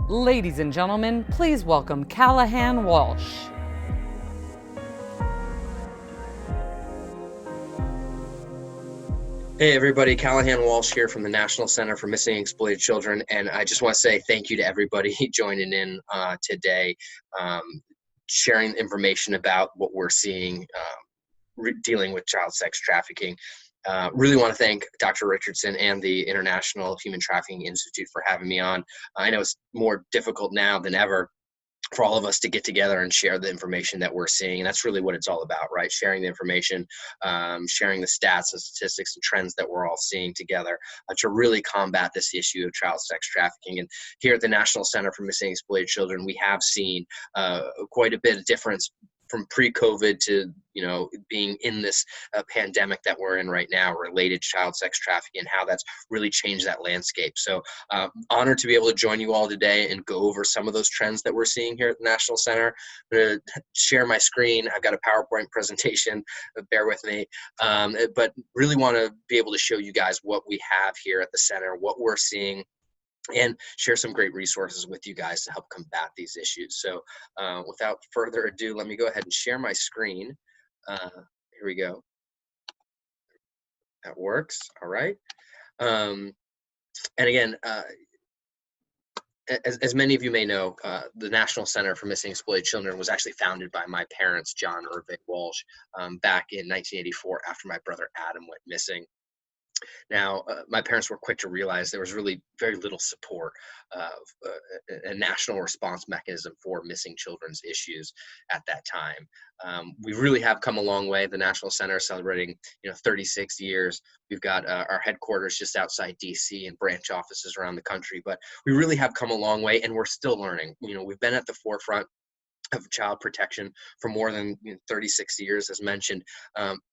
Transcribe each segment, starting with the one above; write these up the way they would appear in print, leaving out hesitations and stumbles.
Ladies and gentlemen, please welcome Callahan Walsh. Hey everybody, Callahan Walsh here from the National Center for Missing and Exploited Children, and I just want to say thank you to everybody joining in today, um, sharing information about what we're seeing dealing with child sex trafficking. Really want to thank Dr. Richardson and the International Human Trafficking Institute for having me on. I know it's more difficult now than ever for all of us to get together and share the information that we're seeing. And that's really what it's all about, right? Sharing the information, sharing the stats and statistics and trends that we're all seeing together to really combat this issue of child sex trafficking. And here at the National Center for Missing and Exploited Children, we have seen quite a bit of difference from pre-COVID to being in this pandemic that we're in right now related to child sex trafficking and how that's really changed that landscape. So honored to be able to join you all today and go over some of those trends that we're seeing here at the National Center. I'm going to share my screen. I've got a PowerPoint presentation, bear with me, but really want to be able to show you guys what we have here at the center, what we're seeing, and share some great resources with you guys to help combat these issues. So without further ado, let me go ahead and share my screen. Here we go. That works. All right. And again, as many of you may know, the National Center for Missing and Exploited Children was actually founded by my parents, John Irving Walsh, back in 1984 after my brother Adam went missing. Now, my parents were quick to realize there was really very little support of a national response mechanism for missing children's issues at that time. We really have come a long way. The National Center is celebrating, 36 years. We've got our headquarters just outside DC and branch offices around the country, but we really have come a long way, and we're still learning. We've been at the forefront of child protection for more than 36 years, as mentioned.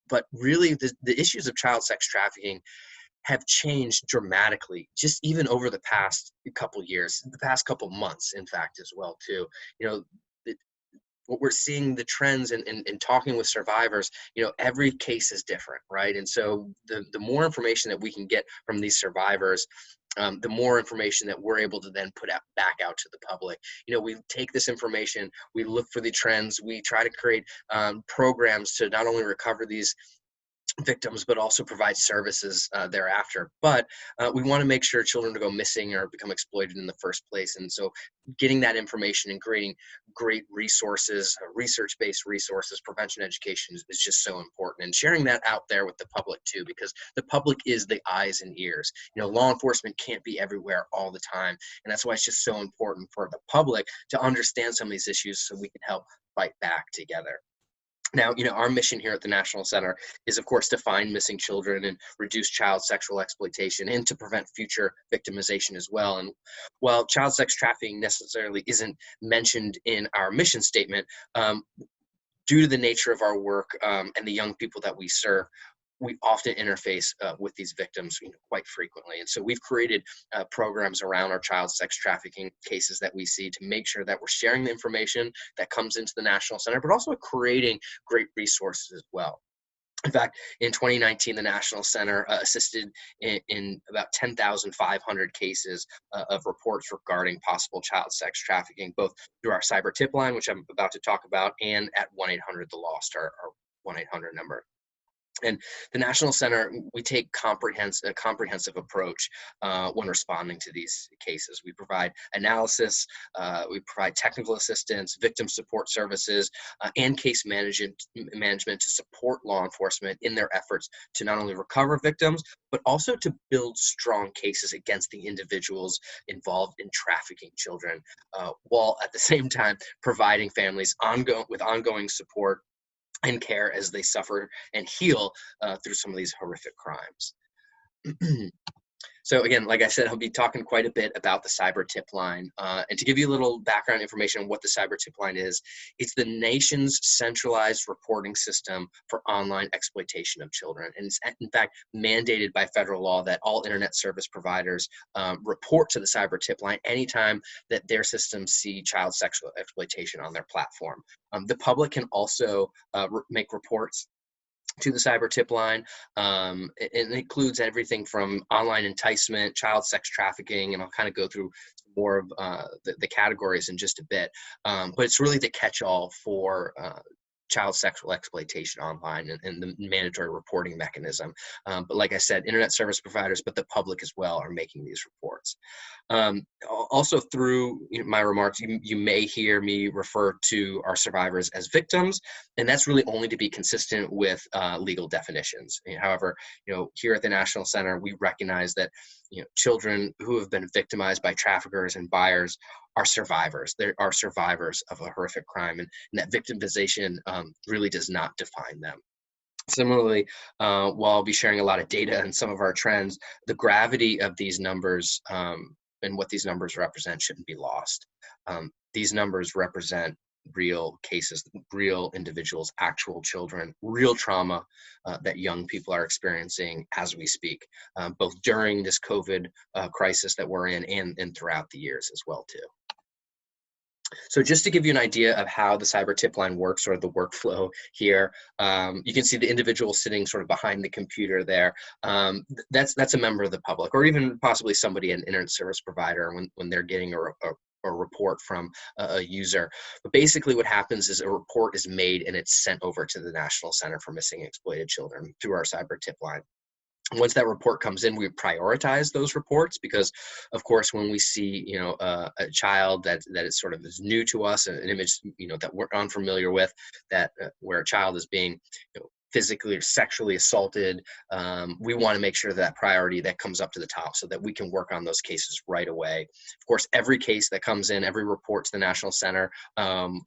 But really, the issues of child sex trafficking have changed dramatically, just even over the past couple years, the past couple months, in fact, as well, too. What we're seeing, the trends and talking with survivors, every case is different, right? And so the more information that we can get from these survivors, the more information that we're able to then put out back out to the public. We take this information, we look for the trends, we try to create programs to not only recover these victims, but also provide services thereafter. But we want to make sure children don't go missing or become exploited in the first place. And so getting that information and creating great resources, research-based resources, prevention education is just so important. And sharing that out there with the public too, because the public is the eyes and ears. Law enforcement can't be everywhere all the time. And that's why it's just so important for the public to understand some of these issues so we can help fight back together. Now, our mission here at the National Center is, of course, to find missing children and reduce child sexual exploitation and to prevent future victimization as well. And while child sex trafficking necessarily isn't mentioned in our mission statement, due to the nature of our work and the young people that we serve, we often interface with these victims quite frequently. And so we've created programs around our child sex trafficking cases that we see to make sure that we're sharing the information that comes into the National Center, but also creating great resources as well. In fact, in 2019, the National Center assisted in about 10,500 cases of reports regarding possible child sex trafficking, both through our cyber tip line, which I'm about to talk about, and at 1-800-THE-LOST, our 1-800 number. And the National Center, we take a comprehensive approach when responding to these cases. We provide analysis, we provide technical assistance, victim support services, and case management to support law enforcement in their efforts to not only recover victims, but also to build strong cases against the individuals involved in trafficking children, while at the same time providing families with ongoing support and care as they suffer and heal through some of these horrific crimes. So again, like I said, I'll be talking quite a bit about the cyber tip line. And to give you a little background information on what the cyber tip line is, it's the nation's centralized reporting system for online exploitation of children. And it's in fact mandated by federal law that all internet service providers report to the cyber tip line anytime that their systems see child sexual exploitation on their platform. The public can also make reports to the cyber tip line. It includes everything from online enticement, child sex trafficking, and I'll kind of go through more of the categories in just a bit. But it's really the catch-all for child sexual exploitation online and the mandatory reporting mechanism. But like I said, internet service providers, but the public as well, are making these reports. Also, through my remarks, you may hear me refer to our survivors as victims, and that's really only to be consistent with legal definitions. However, here at the National Center, we recognize that children who have been victimized by traffickers and buyers are survivors. They are survivors of a horrific crime, and that victimization really does not define them. Similarly, while I'll be sharing a lot of data and some of our trends, the gravity of these numbers and what these numbers represent shouldn't be lost. These numbers represent real cases, real individuals, actual children, real trauma that young people are experiencing as we speak, both during this COVID crisis that we're in and throughout the years as well too. So just to give you an idea of how the cyber tip line works, or the workflow here, you can see the individual sitting sort of behind the computer there. That's a member of the public, or even possibly somebody, an internet service provider, when they're getting a report from a user. But basically what happens is a report is made and it's sent over to the National Center for Missing and Exploited Children through our cyber tip line. Once that report comes in, we prioritize those reports because, of course, when we see a child that is sort of is new to us, an image that we're unfamiliar with, that where a child is being physically or sexually assaulted, we want to make sure that priority that comes up to the top so that we can work on those cases right away. Of course, every case that comes in, every report to the National Center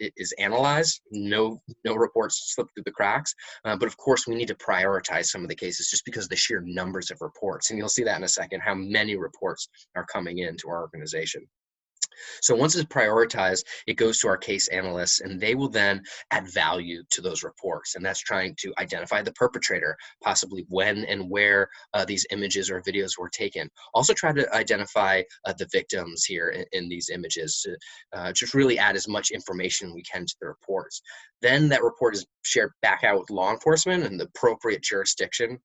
is analyzed. No reports slip through the cracks. But of course, we need to prioritize some of the cases just because of the sheer numbers of reports. And you'll see that in a second, how many reports are coming into our organization. So once it's prioritized, it goes to our case analysts, and they will then add value to those reports. And that's trying to identify the perpetrator, possibly when and where these images or videos were taken. Also try to identify the victims here in these images to just really add as much information we can to the reports. Then that report is shared back out with law enforcement and the appropriate jurisdiction.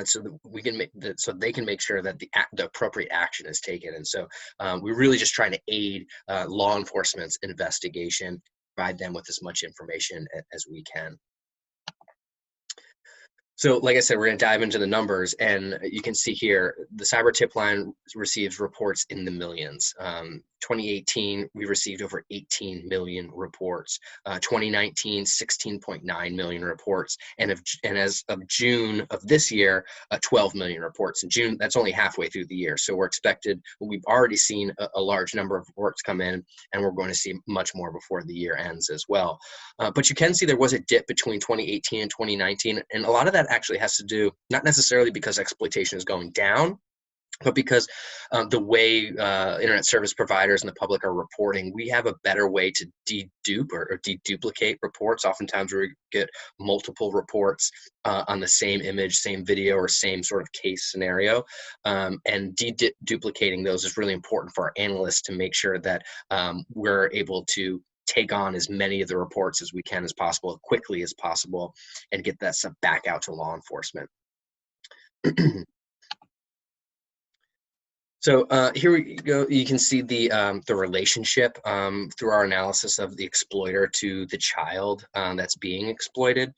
So that we can so they can make sure that the appropriate action is taken. And so we're really just trying to aid law enforcement's investigation, provide them with as much information as we can. So like I said, we're going to dive into the numbers, and you can see here the cyber tip line receives reports in the millions. 2018, we received over 18 million reports. 2019, 16.9 million reports, and as of June of this year, 12 million reports. In June, that's only halfway through the year, so we've already seen a large number of reports come in, and we're going to see much more before the year ends as well. But you can see there was a dip between 2018 and 2019, and a lot of that actually has to do not necessarily because exploitation is going down, but because the way internet service providers and the public are reporting, we have a better way to dedupe or deduplicate reports. Oftentimes we get multiple reports on the same image, same video, or same sort of case scenario. And deduplicating those is really important for our analysts to make sure that we're able to take on as many of the reports as we can as possible, as quickly as possible, and get that stuff back out to law enforcement. So here we go. You can see the relationship through our analysis of the exploiter to the child that's being exploited.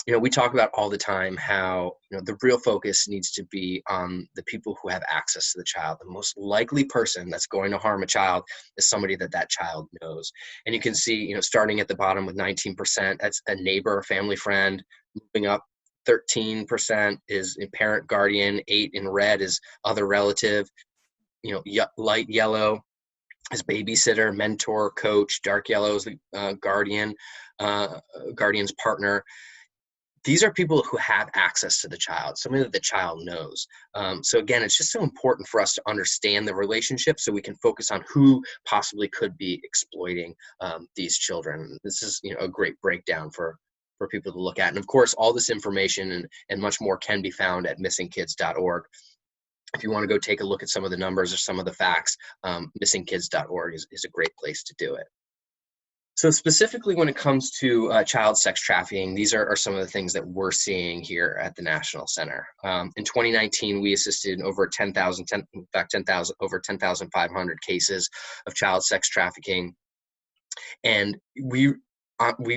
We talk about all the time how the real focus needs to be on the people who have access to the child. The most likely person that's going to harm a child is somebody that child knows. And you can see, starting at the bottom with 19%, that's a neighbor, family friend. Moving up, 13% is a parent, guardian. 8 in red is other relative. Light yellow is babysitter, mentor, coach. Dark yellow is the guardian's partner. These are people who have access to the child, somebody that the child knows. So again, it's just so important for us to understand the relationship so we can focus on who possibly could be exploiting these children. This is a great breakdown for people to look at. And of course, all this information and much more can be found at missingkids.org. If you want to go take a look at some of the numbers or some of the facts, missingkids.org is a great place to do it. So specifically when it comes to child sex trafficking, these are some of the things that we're seeing here at the National Center. In 2019, we assisted over over 10,500 cases of child sex trafficking. And we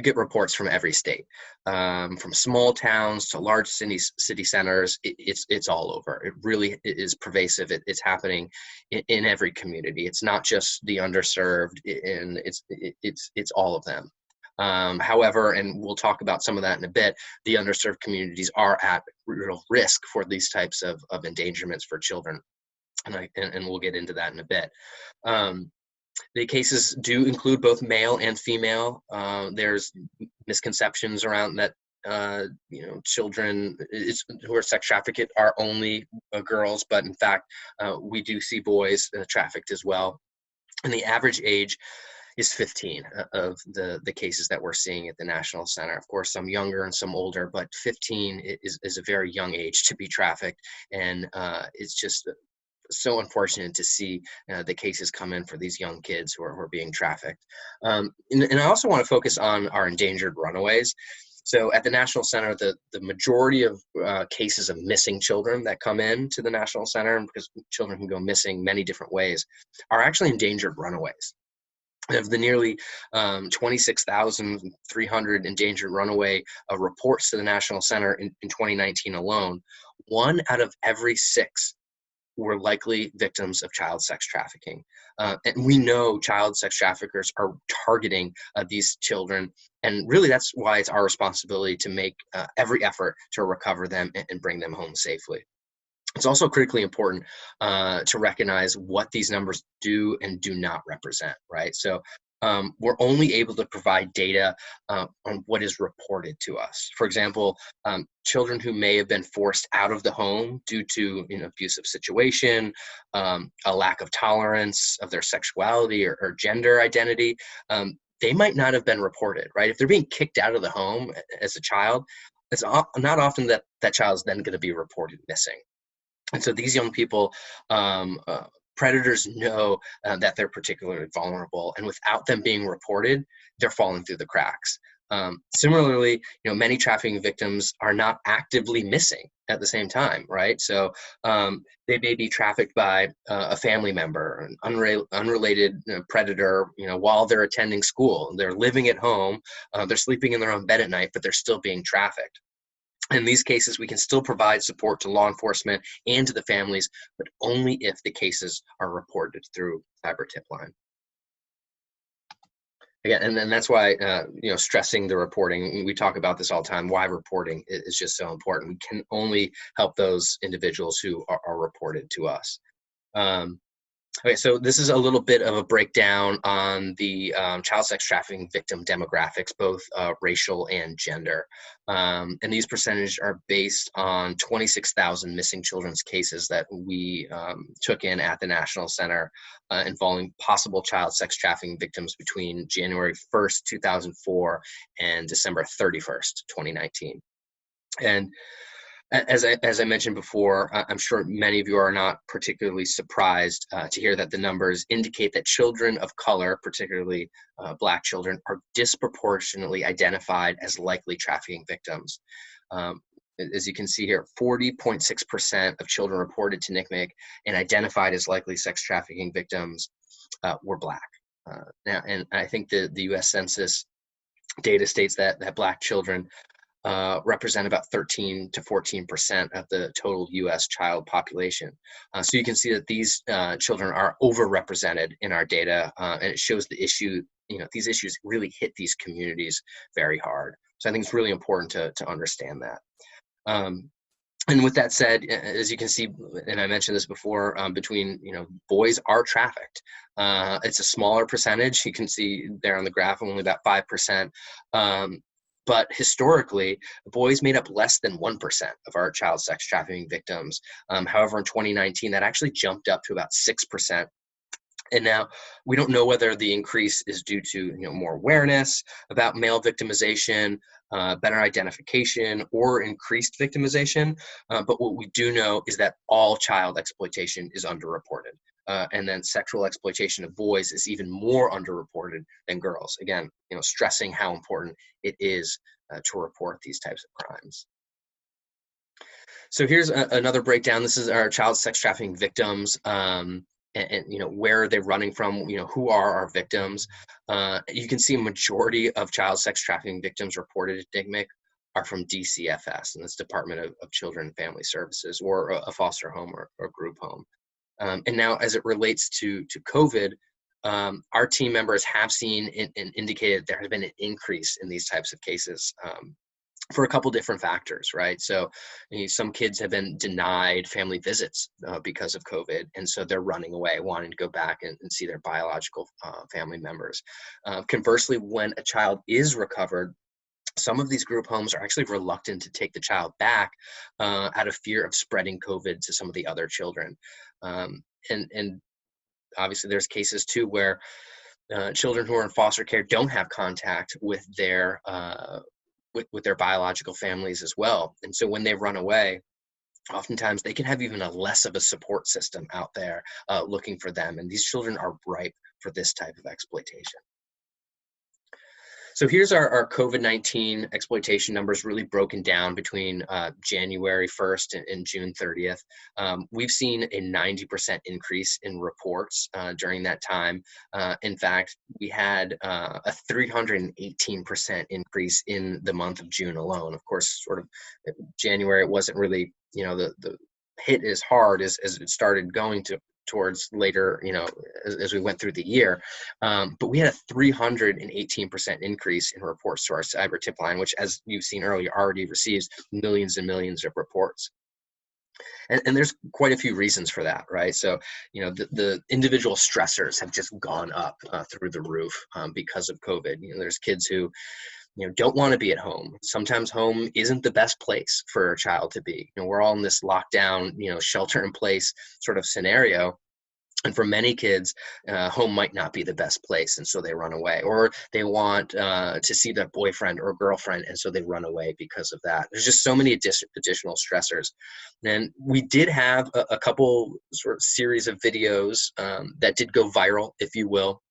get reports from every state, from small towns to large city centers. It's all over. It really is pervasive. It's happening in every community. It's not just the underserved, and it's all of them. However, and we'll talk about some of that in a bit, the underserved communities are at real risk for these types of endangerments for children, and we'll get into that in a bit. The cases do include both male and female. There's misconceptions around that, children who are sex trafficked are only girls, but in fact, we do see boys trafficked as well. And the average age is 15 of the cases that we're seeing at the National Center. Of course, some younger and some older, but 15 is a very young age to be trafficked. And it's just so unfortunate to see the cases come in for these young kids who are being trafficked. And I also want to focus on our endangered runaways. So at the National Center, the majority of cases of missing children that come in to the National Center, because children can go missing many different ways, are actually endangered runaways. Of the nearly 26,300 endangered runaway reports to the National Center in 2019 alone, 1 out of every 6 were likely victims of child sex trafficking. And we know child sex traffickers are targeting these children. And really, that's why it's our responsibility to make every effort to recover them and bring them home safely. It's also critically important to recognize what these numbers do and do not represent, right? So we're only able to provide data on what is reported to us. For example, children who may have been forced out of the home due to an abusive situation, a lack of tolerance of their sexuality or gender identity, they might not have been reported, right? If they're being kicked out of the home as a child, it's not often that that child is then going to be reported missing. And so these young people, predators know that they're particularly vulnerable, and without them being reported, they're falling through the cracks. Similarly, many trafficking victims are not actively missing at the same time, right? So they may be trafficked by a family member, an unrelated predator, while they're attending school. They're living at home, they're sleeping in their own bed at night, but they're still being trafficked. In these cases, we can still provide support to law enforcement and to the families, but only if the cases are reported through cyber tip line. Again, and then that's why, stressing the reporting, we talk about this all the time, why reporting is just so important. We can only help those individuals who are reported to us. Okay, so this is a little bit of a breakdown on the child sex trafficking victim demographics, both racial and gender. And these percentages are based on 26,000 missing children's cases that we took in at the National Center involving possible child sex trafficking victims between January 1st, 2004 and December 31st, 2019. And as I mentioned before, I'm sure many of you are not particularly surprised to hear that the numbers indicate that children of color, particularly Black children, are disproportionately identified as likely trafficking victims. As you can see here, 40.6% of children reported to NCMEC and identified as likely sex trafficking victims were Black. Now, and I think the U.S. Census data states that Black children represent about 13 to 14% of the total U.S. child population. So you can see that these children are overrepresented in our data, and it shows the issue, these issues really hit these communities very hard. So I think it's really important to understand that. And with that said, as you can see, and I mentioned this before, between, boys are trafficked. It's a smaller percentage. You can see there on the graph, only about 5%. But historically, boys made up less than 1% of our child sex trafficking victims. However, in 2019, that actually jumped up to about 6%. And now we don't know whether the increase is due to more awareness about male victimization, better identification, or increased victimization. But what we do know is that all child exploitation is underreported. And then sexual exploitation of boys is even more underreported than girls. Again, stressing how important it is to report these types of crimes. So here's another breakdown. This is our child sex trafficking victims, and where are they running from? Who are our victims? You can see a majority of child sex trafficking victims reported at DIGMIC are from DCFS, and that's Department of Children and Family Services, or a foster home or group home. And now, as it relates to COVID, our team members have seen and indicated there has been an increase in these types of cases. For a couple different factors, right? So some kids have been denied family visits because of COVID, and so they're running away, wanting to go back and see their biological family members. Conversely, when a child is recovered, some of these group homes are actually reluctant to take the child back out of fear of spreading COVID to some of the other children. And obviously there's cases too where children who are in foster care don't have contact with their biological families as well. And so when they run away, oftentimes they can have even a less of a support system out there looking for them. And these children are ripe for this type of exploitation. So here's our COVID-19 exploitation numbers really broken down between January 1st and June 30th. We've seen a 90% increase in reports during that time. In fact, we had a 318% increase in the month of June alone. Of course, sort of January, it wasn't really, the hit as hard as it started going towards later, as we went through the year. But we had a 318% increase in reports to our cyber tip line, which, as you've seen earlier, already receives millions and millions of reports. And there's quite a few reasons for that, right? So, the individual stressors have just gone up through the roof because of COVID. There's kids who don't want to be at home. Sometimes home isn't the best place for a child to be. We're all in this lockdown, shelter in place sort of scenario. And for many kids, home might not be the best place, and so they run away. Or they want to see their boyfriend or girlfriend, and so they run away because of that. There's just so many additional stressors. And we did have a couple sort of series of videos that did go viral, if you will,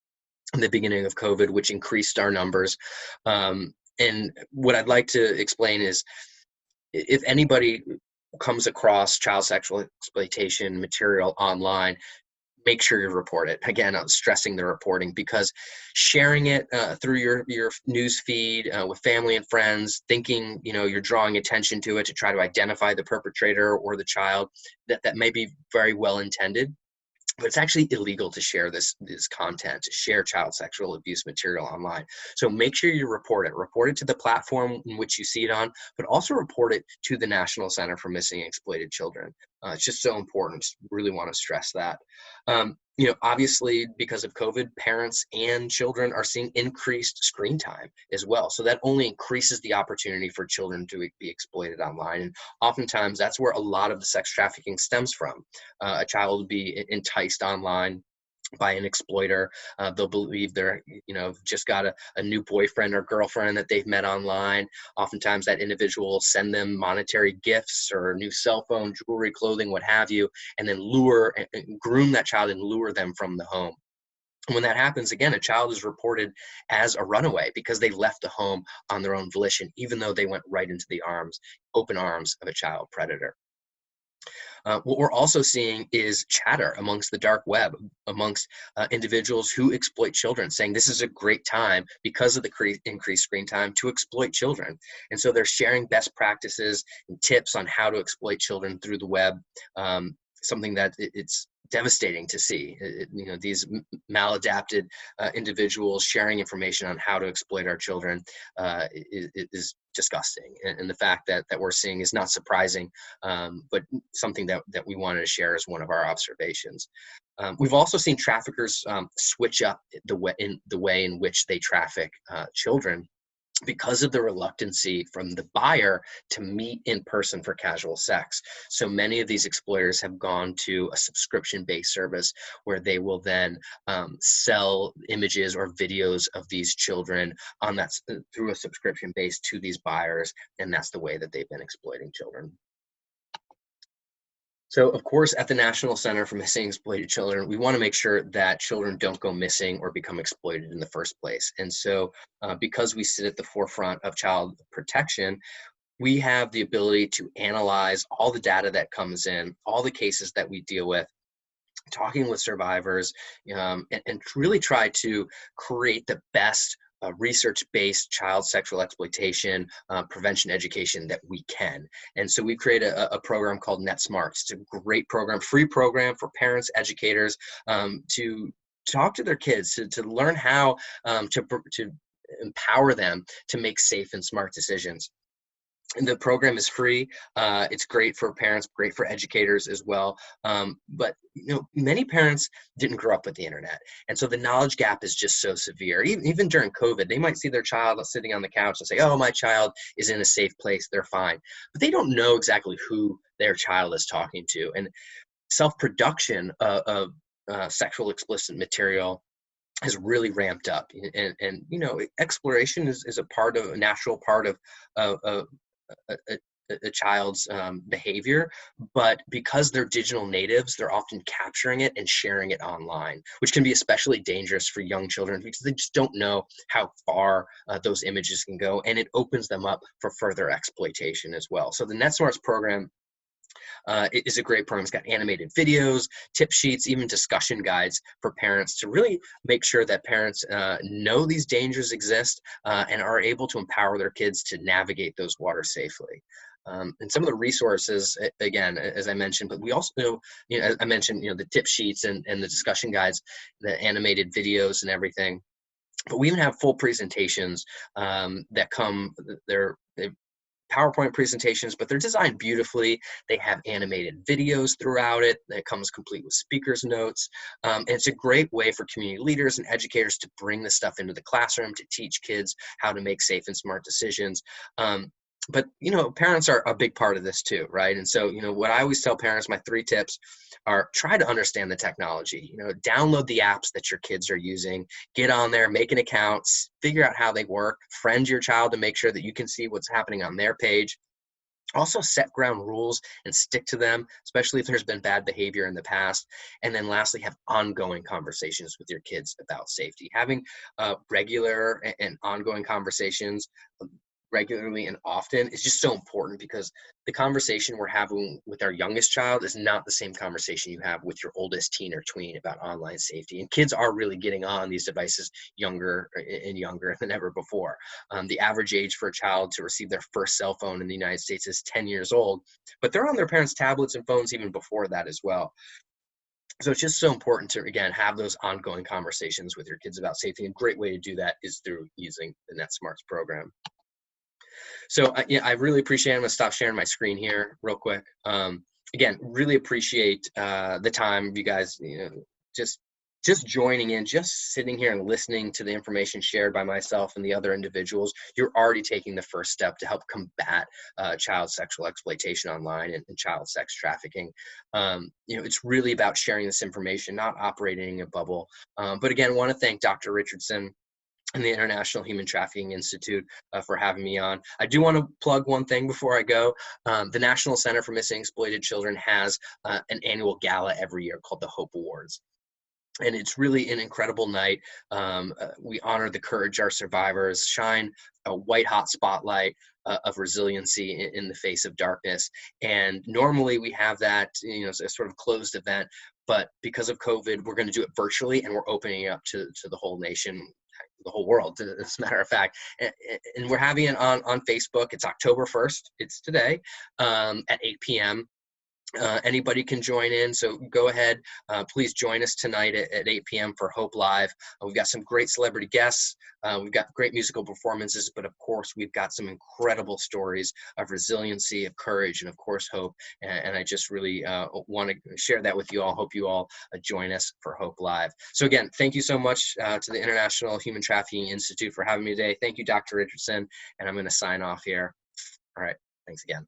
in the beginning of COVID, which increased our numbers. And what I'd like to explain is, if anybody comes across child sexual exploitation material online, make sure you report it. Again, I'm stressing the reporting, because sharing it through your news feed with family and friends, thinking you're drawing attention to it to try to identify the perpetrator or the child, that may be very well intended. But it's actually illegal to share this content, to share child sexual abuse material online. So make sure you report it. Report it to the platform in which you see it on, but also report it to the National Center for Missing and Exploited Children. It's just so important. Just really want to stress that. Obviously, because of COVID, parents and children are seeing increased screen time as well. So that only increases the opportunity for children to be exploited online. And oftentimes, that's where a lot of the sex trafficking stems from. A child will be enticed online by an exploiter. They'll believe they're, just got a new boyfriend or girlfriend that they've met online. Oftentimes that individual will send them monetary gifts or a new cell phone, jewelry, clothing, what have you, and then lure and groom that child and lure them from the home. When that happens, again, a child is reported as a runaway because they left the home on their own volition, even though they went right into the open arms of a child predator. What we're also seeing is chatter amongst the dark web, amongst individuals who exploit children, saying this is a great time because of the increased screen time to exploit children. And so they're sharing best practices and tips on how to exploit children through the web, something that it's devastating to see. These maladapted individuals sharing information on how to exploit our children is disgusting. And the fact that we're seeing is not surprising, but something that we wanted to share as one of our observations. We've also seen traffickers switch up the way in which they traffic children, because of the reluctancy from the buyer to meet in person for casual sex. So many of these exploiters have gone to a subscription-based service where they will then sell images or videos of these children through a subscription base to these buyers, and that's the way that they've been exploiting children. So, of course, at the National Center for Missing and Exploited Children, we want to make sure that children don't go missing or become exploited in the first place. And so, because we sit at the forefront of child protection, we have the ability to analyze all the data that comes in, all the cases that we deal with, talking with survivors, and really try to create the best research-based child sexual exploitation prevention education that we can. And so we create a program called NetSmarts. It's a great program, free program for parents, educators, to talk to their kids, to learn how to empower them to make safe and smart decisions. And the program is free. It's great for parents, great for educators as well. But many parents didn't grow up with the internet, and so the knowledge gap is just so severe. Even during COVID, they might see their child sitting on the couch and say, "Oh, my child is in a safe place; they're fine," but they don't know exactly who their child is talking to. And self-production of sexual explicit material has really ramped up, and exploration is a natural part of a child's behavior, but because they're digital natives, they're often capturing it and sharing it online, which can be especially dangerous for young children because they just don't know how far those images can go, and it opens them up for further exploitation as well. So the NetSmarts program it is a great program. It's got animated videos, tip sheets, even discussion guides for parents to really make sure that parents know these dangers exist and are able to empower their kids to navigate those waters safely. And some of the resources, again, as I mentioned, but we also I mentioned, the tip sheets and the discussion guides, the animated videos and everything. But we even have full presentations that come. They're PowerPoint presentations, but they're designed beautifully. They have animated videos throughout it. It comes complete with speakers notes. And it's a great way for community leaders and educators to bring this stuff into the classroom, to teach kids how to make safe and smart decisions. But parents are a big part of this too, right? And so, what I always tell parents, my 3 tips are: try to understand the technology. Download the apps that your kids are using, get on there, make an account, figure out how they work, friend your child to make sure that you can see what's happening on their page. Also set ground rules and stick to them, especially if there's been bad behavior in the past. And then lastly, have ongoing conversations with your kids about safety. Having regular and ongoing conversations regularly and often is just so important, because the conversation we're having with our youngest child is not the same conversation you have with your oldest teen or tween about online safety. And kids are really getting on these devices younger and younger than ever before. The average age for a child to receive their first cell phone in the United States is 10 years old, but they're on their parents' tablets and phones even before that as well. So it's just so important to, again, have those ongoing conversations with your kids about safety. And a great way to do that is through using the NetSmarts program. So yeah, I really appreciate it. I'm gonna stop sharing my screen here real quick. Again, really appreciate the time you guys, just joining in, just sitting here and listening to the information shared by myself and the other individuals. You're already taking the first step to help combat child sexual exploitation online and child sex trafficking. It's really about sharing this information, not operating in a bubble. But again, I want to thank Dr. Richardson and the International Human Trafficking Institute for having me on. I do want to plug one thing before I go. The National Center for Missing and Exploited Children has an annual gala every year called the Hope Awards. And it's really an incredible night. We honor the courage our survivors, shine a white hot spotlight of resiliency in the face of darkness. And normally we have that, as a sort of closed event, but because of COVID, we're going to do it virtually, and we're opening it up to the whole nation, the whole world, as a matter of fact. And we're having it on Facebook. It's October 1st. It's today at 8 p.m. Anybody can join in, so go ahead. Please join us tonight at 8 p.m. for Hope Live. We've got some great celebrity guests. We've got great musical performances, but of course, we've got some incredible stories of resiliency, of courage, and of course, hope. And I just really want to share that with you all. Hope you all join us for Hope Live. So again, thank you so much to the International Human Trafficking Institute for having me today. Thank you, Dr. Richardson, and I'm going to sign off here. All right, thanks again.